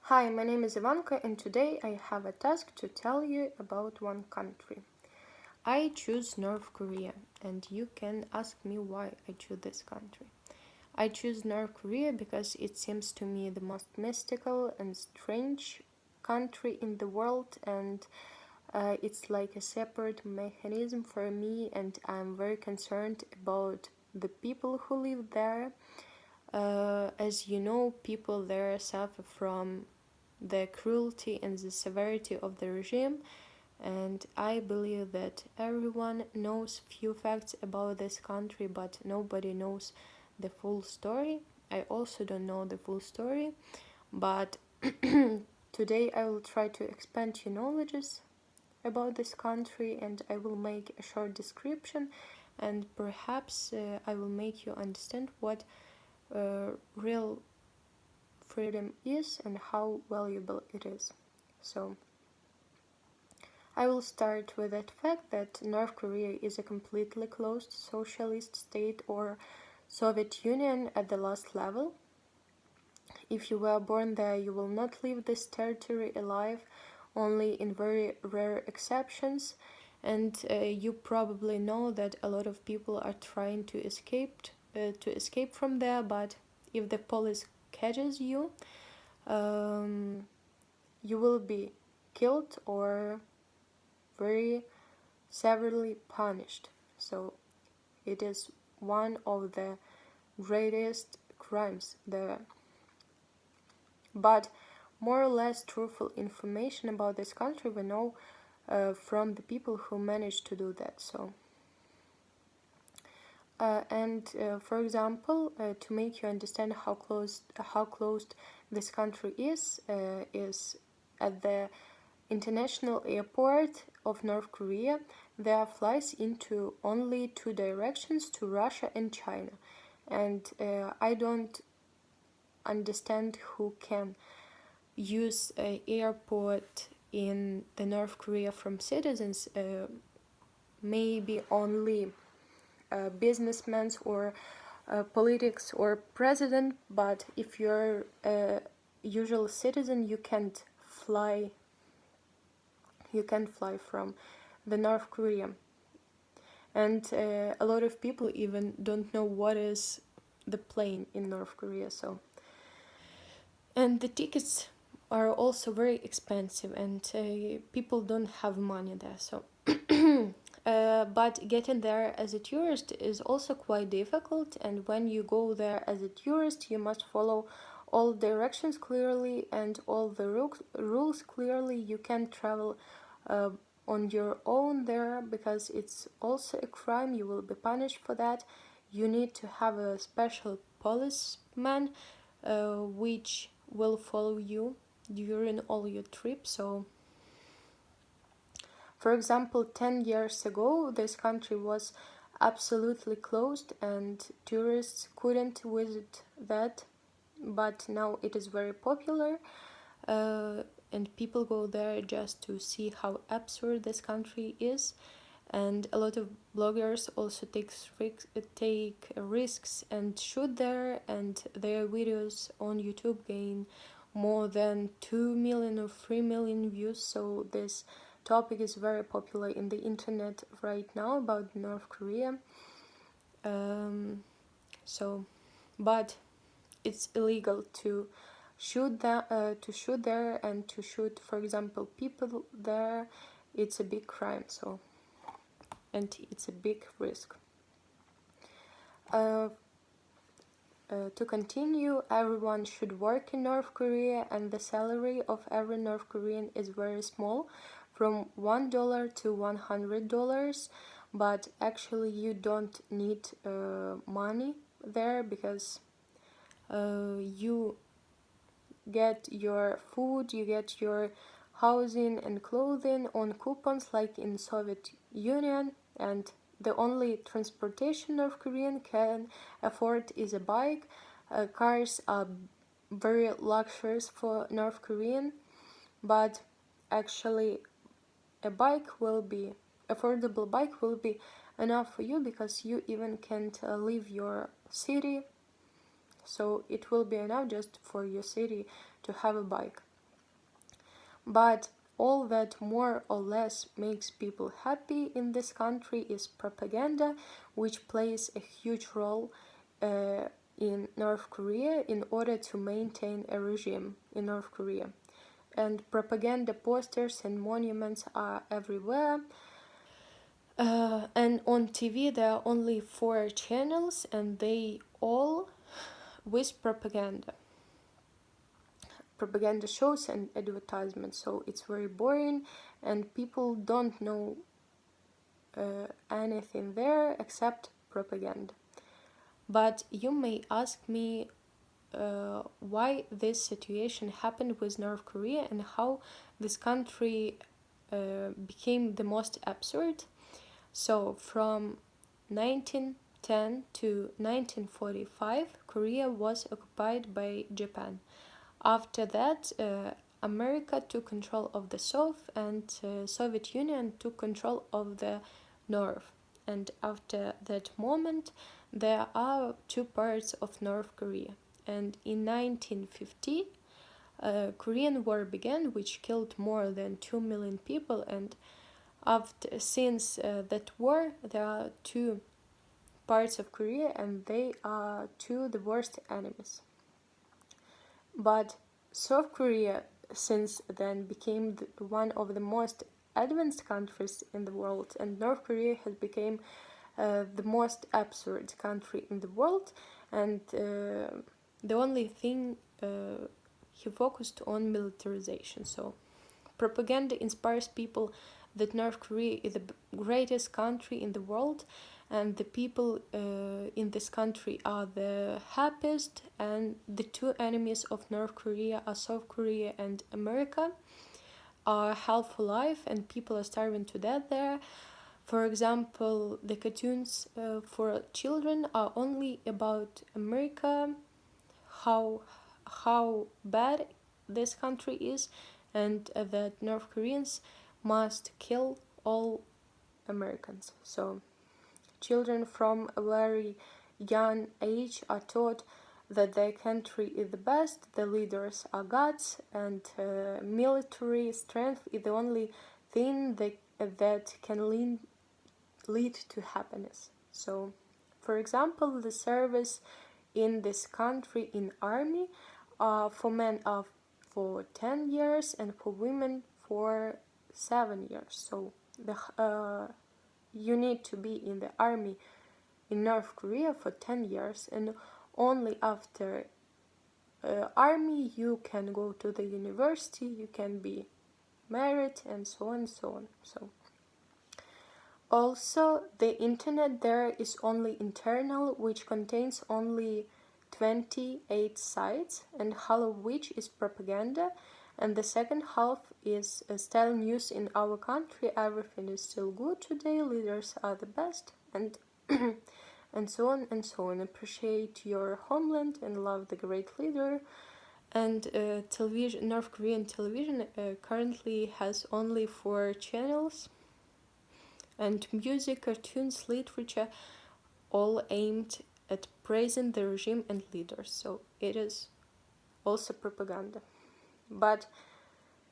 Hi, my name is Ivanka, and today I have a task to tell you about one country. I choose North Korea, and you can ask me why I choose this country. I choose North Korea because it seems to me the most mystical and strange country in the world, and it's like a separate mechanism for me, and I'm very concerned about the people who live there. As you know, people there suffer from the cruelty and the severity of the regime, and I believe that everyone knows few facts about this country, but nobody knows the full story. I also don't know the full story, but today I will try to expand your knowledges about this country, and I will make a short description, and perhaps I will make you understand what real freedom is and how valuable it is. So, I will start with that fact that North Korea is a completely closed socialist state or Soviet Union at the last level. If you were born there, you will not leave this territory alive, only in very rare exceptions. And you probably know that a lot of people are trying to escape from there, but if the police catches you, you will be killed or very severely punished. So it is one of the greatest crimes there. But more or less truthful information about this country we know from the people who managed to do that. So. For example, to make you understand how closed this country is at the international airport of North Korea, there are flights into only two directions, to Russia and China. And I don't understand who can use an airport in the North Korea from citizens, maybe only businessmen or politics or president, but if you're a usual citizen, you can't fly from the North Korea. And a lot of people even don't know what is the plane in North Korea. So, and the tickets are also very expensive, and people don't have money there. So but getting there as a tourist is also quite difficult, and when you go there as a tourist, you must follow all directions clearly and all the rules clearly. You can't travel on your own there because it's also a crime. You will be punished for that. You need to have a special policeman which will follow you during all your trips. So for example, 10 years ago, this country was absolutely closed and tourists couldn't visit that, but now it is very popular, and people go there just to see how absurd this country is. And a lot of bloggers also take risks and shoot there, and their videos on YouTube gain more than 2 million or 3 million views. So this topic is very popular in the internet right now about North Korea. But it's illegal to shoot there and to shoot, for example, people there. It's a big crime. So, and it's a big risk. To continue, everyone should work in North Korea, and the salary of every North Korean is very small, from $1 to $100. But actually, you don't need money there because you get your food, you get your housing and clothing on coupons like in Soviet Union, and the only transportation North Korean can afford is a bike. Cars are very luxurious for North Korean, but actually affordable bike will be enough for you because you even can't leave your city. so it will be enough just for your city to have a bike. But all that more or less makes people happy in this country is propaganda, which plays a huge role in North Korea in order to maintain a regime in North Korea. And propaganda posters and monuments are everywhere. And on TV there are only 4 channels, and they all with propaganda shows and advertisements, so it's very boring and people don't know anything there except propaganda. But you may ask me why this situation happened with North Korea and how this country became the most absurd. So from 1910 to 1945, Korea was occupied by Japan. After that, America took control of the south, and Soviet Union took control of the north. And after that moment, there are 2 parts of North Korea. And in 1950, Korean War began, which killed more than 2 million people. And since that war, there are 2 parts of Korea, and they are the worst enemies. But South Korea since then became one of the most advanced countries in the world, and North Korea has become the most absurd country in the world, and the only thing he focused on militarization. So propaganda inspires people that North Korea is the greatest country in the world, and the people in this country are the happiest, and the 2 enemies of North Korea are South Korea and America are half alive, and people are starving to death there. For example, the cartoons for children are only about America, how bad this country is, and that North Koreans must kill all Americans. So children from a very young age are taught that their country is the best, the leaders are gods, and military strength is the only thing that can lead to happiness. So, for example, the service in this country in army for men are for 10 years and for women for 7 years. So you need to be in the army in North Korea for 10 years, and only after army you can go to the university, you can be married, and so on and so on. So also the internet there is only internal, which contains only 28 sites, and half of which is propaganda, and the second half is style news in our country. Everything is still good today, leaders are the best, and and so on and so on. Appreciate your homeland and love the great leader. And television, North Korean television currently has only 4 channels, and music, cartoons, literature, all aimed at praising the regime and leaders. So it is also propaganda. But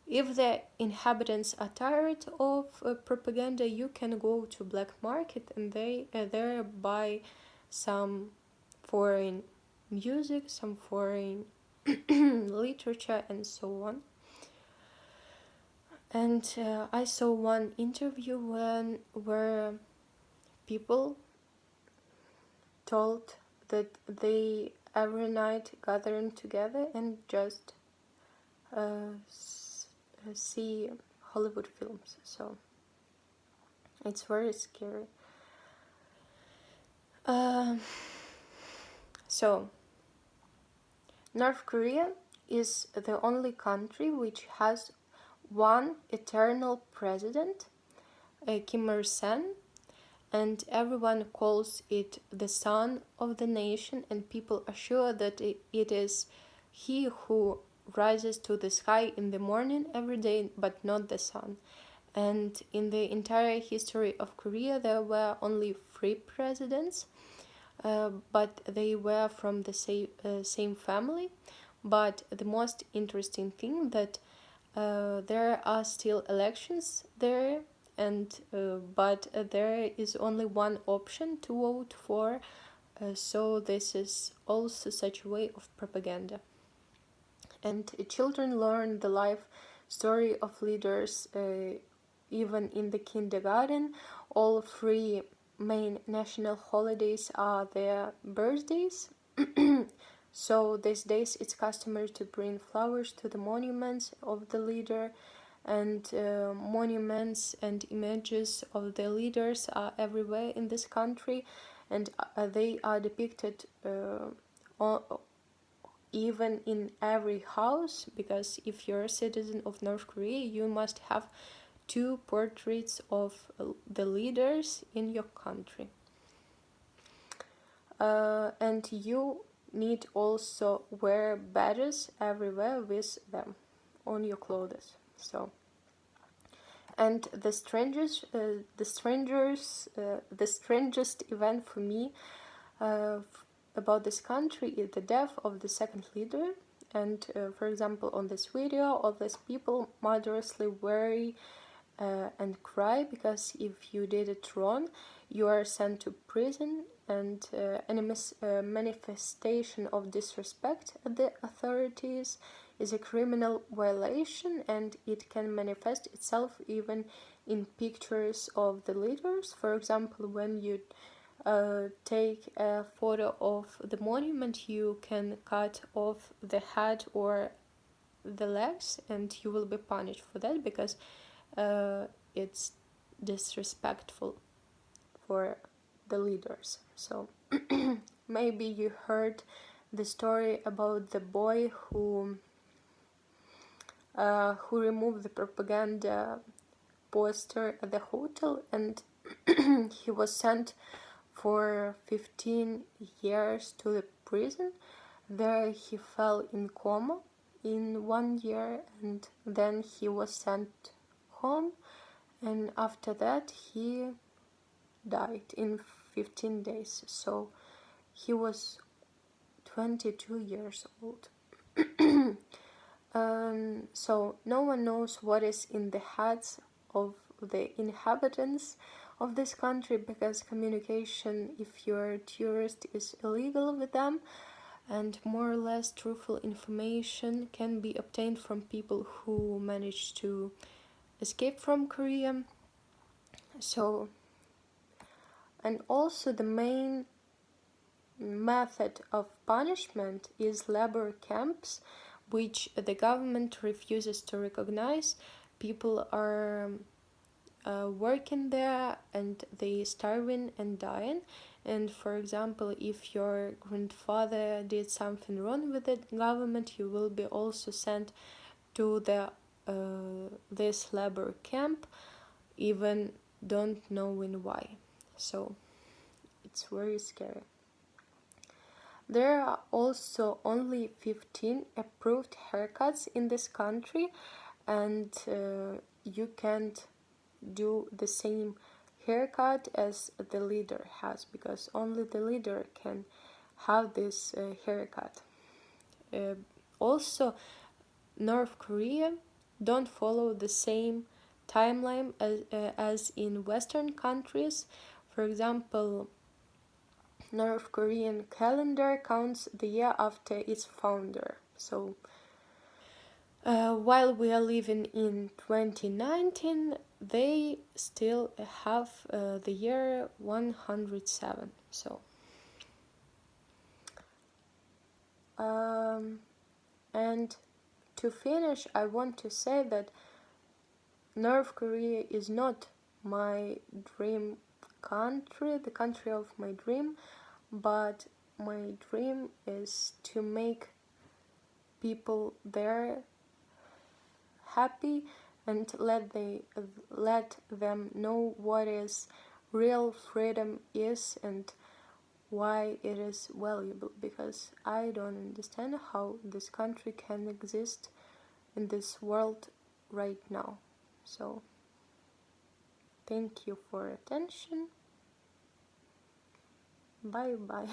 if the inhabitants are tired of propaganda, you can go to black market and they there buy some foreign music, some foreign literature, and so on. And I saw one interview where people told that they every night gathering together and just see Hollywood films. So it's very scary. So North Korea is the only country which has one eternal president, Kim Il-sung, and everyone calls it the son of the nation, and people are sure that it is he who rises to the sky in the morning every day, but not the sun. And in the entire history of Korea, there were only 3 presidents. but they were from the same family. But the most interesting thing that there are still elections there, and but there is only one option to vote for. So this is also such a way of propaganda. And children learn the life story of leaders even in the kindergarten. All three main national holidays are their birthdays. So these days it's customary to bring flowers to the monuments of the leader, and monuments and images of the leaders are everywhere in this country, and they are depicted even in every house, because if you're a citizen of North Korea, you must have two portraits of the leaders in your country. And you need also wear badges everywhere with them on your clothes. So, and the strangest event for me about this country is the death of the second leader. And for example, on this video, all these people murderously worry and cry, because if you did it wrong, you are sent to prison, and any manifestation of disrespect at the authorities is a criminal violation, and it can manifest itself even in pictures of the leaders. For example, when you take a photo of the monument, you can cut off the head or the legs, and you will be punished for that, because it's disrespectful for the leaders. So maybe you heard the story about the boy who removed the propaganda poster at the hotel, and he was sent for 15 years to the prison. There he fell in coma in 1 year, and then he was sent home, and after that he died in 15 days. So he was 22 years old. So no one knows what is in the heads of the inhabitants of this country, because communication, if you're a tourist, is illegal with them, and more or less truthful information can be obtained from people who manage to escape from Korea. So, and also the main method of punishment is labor camps, which the government refuses to recognize. People are working there, and they starving and dying. And for example, if your grandfather did something wrong with the government, you will be also sent to the this labor camp, even don't knowing why. So it's very scary. There are also only 15 approved haircuts in this country, and you can't do the same haircut as the leader has, because only the leader can have this haircut. Also, North Korea don't follow the same timeline as in Western countries. For example, North Korean calendar counts the year after its founder. So while we are living in 2019, they still have the year 107. So and to finish, I want to say that North Korea is not my dream country, the country of my dream, but my dream is to make people there happy, and let them know what is real freedom is, and why it is valuable, because I don't understand how this country can exist in this world right now. So thank you for attention. Bye bye.